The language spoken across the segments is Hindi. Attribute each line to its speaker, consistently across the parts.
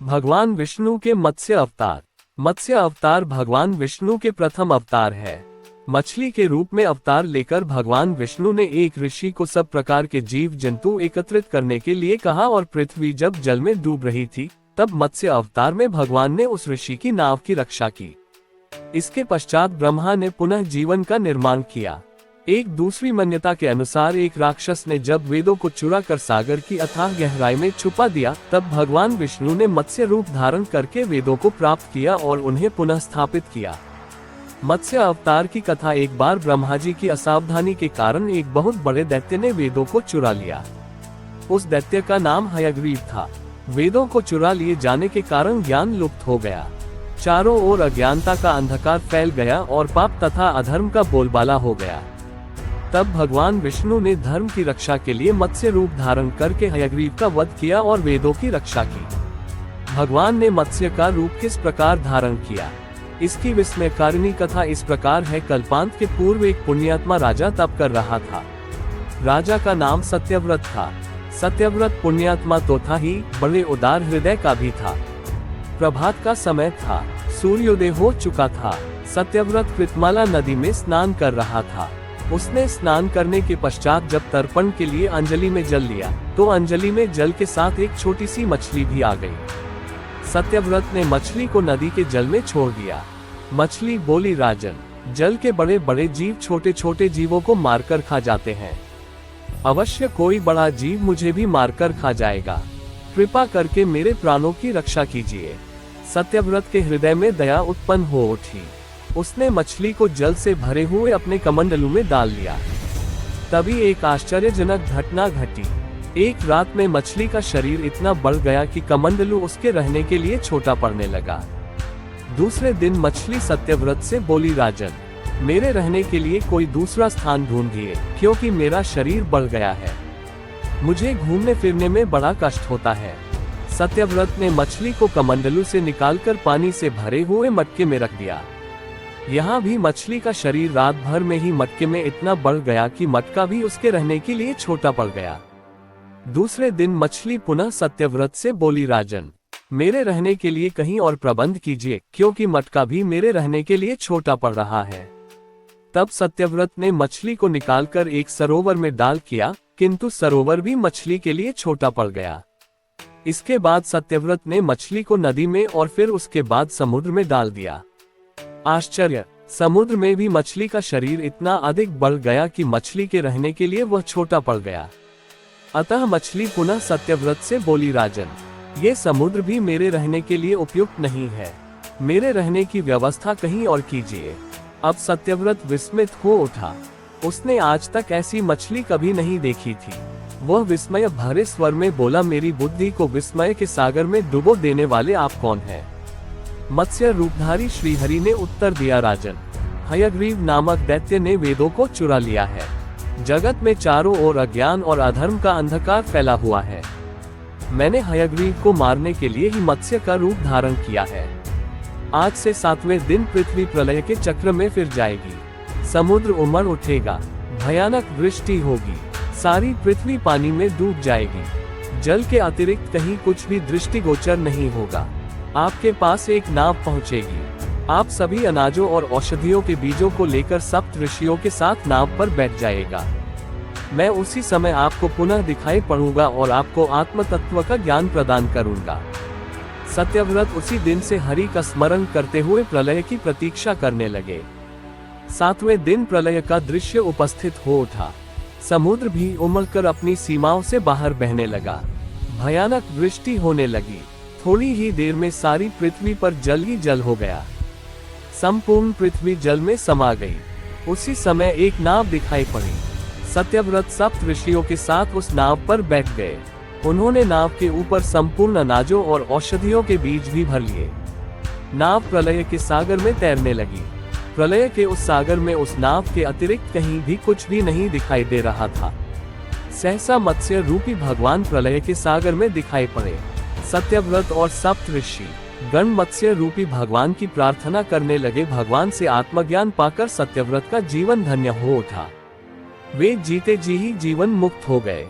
Speaker 1: भगवान विष्णु के मत्स्य अवतार। मत्स्य अवतार भगवान विष्णु के प्रथम अवतार है। मछली के रूप में अवतार लेकर भगवान विष्णु ने एक ऋषि को सब प्रकार के जीव जंतु एकत्रित करने के लिए कहा और पृथ्वी जब जल में डूब रही थी तब मत्स्य अवतार में भगवान ने उस ऋषि की नाव की रक्षा की। इसके पश्चात ब्रह्मा ने पुनः जीवन का निर्माण किया। एक दूसरी मान्यता के अनुसार एक राक्षस ने जब वेदों को चुरा कर सागर की अथाह गहराई में छुपा दिया तब भगवान विष्णु ने मत्स्य रूप धारण करके वेदों को प्राप्त किया और उन्हें पुनः स्थापित किया। मत्स्य अवतार की कथा। एक बार ब्रह्मा जी की असावधानी के कारण एक बहुत बड़े दैत्य ने वेदों को चुरा लिया। उस दैत्य का नाम हयग्रीव था। वेदों को चुरा लिए जाने के कारण ज्ञान लुप्त हो गया। चारों ओर अज्ञानता का अंधकार फैल गया और पाप तथा अधर्म का बोलबाला हो गया। तब भगवान विष्णु ने धर्म की रक्षा के लिए मत्स्य रूप धारण करके हयग्रीव का वध किया और वेदों की रक्षा की। भगवान ने मत्स्य का रूप किस प्रकार धारण किया, इसकी विस्मयकारिणी कथा इस प्रकार है। कल्पांत के पूर्व एक पुण्यात्मा राजा तप कर रहा था। राजा का नाम सत्यव्रत था। सत्यव्रत पुण्यात्मा तो था ही, बड़े उदार हृदय का भी था। प्रभात का समय था, सूर्योदय हो चुका था। सत्यव्रत कृतमाला नदी में स्नान कर रहा था। उसने स्नान करने के पश्चात जब तर्पण के लिए अंजलि में जल लिया तो अंजलि में जल के साथ एक छोटी सी मछली भी आ गई। सत्यव्रत ने मछली को नदी के जल में छोड़ दिया। मछली बोली, राजन, जल के बड़े बड़े जीव छोटे छोटे जीवों को मारकर खा जाते हैं। अवश्य कोई बड़ा जीव मुझे भी मारकर खा जाएगा। कृपा करके मेरे प्राणों की रक्षा कीजिए। सत्यव्रत के हृदय में दया उत्पन्न हो उठी। उसने मछली को जल से भरे हुए अपने कमंडलू में डाल लिया। तभी एक आश्चर्यजनक घटना घटी। एक रात में मछली का शरीर इतना बढ़ गया कि कमंडलू उसके रहने के लिए छोटा पड़ने लगा। दूसरे दिन मछली सत्यव्रत से बोली, राजन, मेरे रहने के लिए कोई दूसरा स्थान ढूंढिए, क्योंकि मेरा शरीर बढ़ गया है। मुझे घूमने फिरने में बड़ा कष्ट होता है। सत्यव्रत ने मछली को कमंडलू से निकालकर पानी से भरे हुए मटके में रख दिया। यहाँ भी मछली का शरीर रात भर में ही मटके में इतना बढ़ गया कि मटका भी उसके रहने के लिए छोटा पड़ गया। दूसरे दिन मछली पुनः सत्यव्रत से बोली, राजन, मेरे रहने के लिए कहीं और प्रबंध कीजिए, क्योंकि मटका भी मेरे रहने के लिए छोटा पड़ रहा है। तब सत्यव्रत ने मछली को निकालकर एक सरोवर में डाल किया, किंतु सरोवर भी मछली के लिए छोटा पड़ गया। इसके बाद सत्यव्रत ने मछली को नदी में और फिर उसके बाद समुद्र में डाल दिया। आश्चर्य! समुद्र में भी मछली का शरीर इतना अधिक बढ़ गया कि मछली के रहने के लिए वह छोटा पड़ गया। अतः मछली पुनः सत्यव्रत से बोली, राजन, ये समुद्र भी मेरे रहने के लिए उपयुक्त नहीं है। मेरे रहने की व्यवस्था कहीं और कीजिए। अब सत्यव्रत विस्मित हो उठा। उसने आज तक ऐसी मछली कभी नहीं देखी थी। वह विस्मय भरे स्वर में बोला, मेरी बुद्धि को विस्मय के सागर में डुबो देने वाले आप कौन हैं? मत्स्य रूपधारी श्रीहरि ने उत्तर दिया, राजन, हयग्रीव नामक दैत्य ने वेदों को चुरा लिया है। जगत में चारों ओर अज्ञान और अधर्म का अंधकार फैला हुआ है। मैंने हयग्रीव को मारने के लिए ही मत्स्य का रूप धारण किया है। आज से 7वें दिन पृथ्वी प्रलय के चक्र में फिर जाएगी। समुद्र उमड़ उठेगा, भयानक वृष्टि होगी, सारी पृथ्वी पानी में डूब जाएगी। जल के अतिरिक्त कहीं कुछ भी दृष्टिगोचर नहीं होगा। आपके पास एक नाव पहुंचेगी। आप सभी अनाजों और औषधियों के बीजों को लेकर सप्त ऋषियों के साथ नाव पर बैठ जाएगा। मैं उसी समय आपको पुनः दिखाई पड़ूंगा और आपको आत्म तत्व का ज्ञान प्रदान करूंगा। सत्यव्रत उसी दिन से हरि का स्मरण करते हुए प्रलय की प्रतीक्षा करने लगे। 7वें दिन प्रलय का दृश्य उपस्थित हो उठा। समुद्र भी उमड़कर अपनी सीमाओं से बाहर बहने लगा। भयानक वृष्टि होने लगी। थोड़ी ही देर में सारी पृथ्वी पर जल ही जल हो गया। संपूर्ण पृथ्वी जल में समा गई। उसी समय एक नाव दिखाई पड़ी। सत्यव्रत सप्त ऋषियों के साथ उस नाव पर बैठ गए। उन्होंने नाव के ऊपर संपूर्ण अनाजों और औषधियों के बीज भी भर लिए। नाव प्रलय के सागर में तैरने लगी। प्रलय के उस सागर में उस नाव के अतिरिक्त कहीं भी कुछ भी नहीं दिखाई दे रहा था। सहसा मत्स्य रूपी भगवान प्रलय के सागर में दिखाई पड़े। सत्यव्रत और सप्त ऋषि गण मत्स्य रूपी भगवान की प्रार्थना करने लगे। भगवान से आत्मज्ञान पाकर सत्यव्रत का जीवन धन्य हो उठा। वे जीते जी ही जीवन मुक्त हो गए।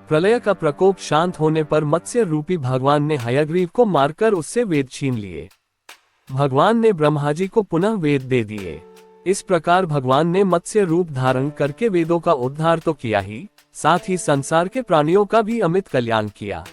Speaker 1: प्रलय का प्रकोप शांत होने पर मत्स्य रूपी भगवान ने हयग्रीव को मारकर उससे वेद छीन लिए। भगवान ने ब्रह्मा जी को पुनः वेद दे दिए। इस प्रकार भगवान ने मत्स्य रूप धारण करके वेदों का उद्धार तो किया ही, साथ ही संसार के प्राणियों का भी अमित कल्याण किया।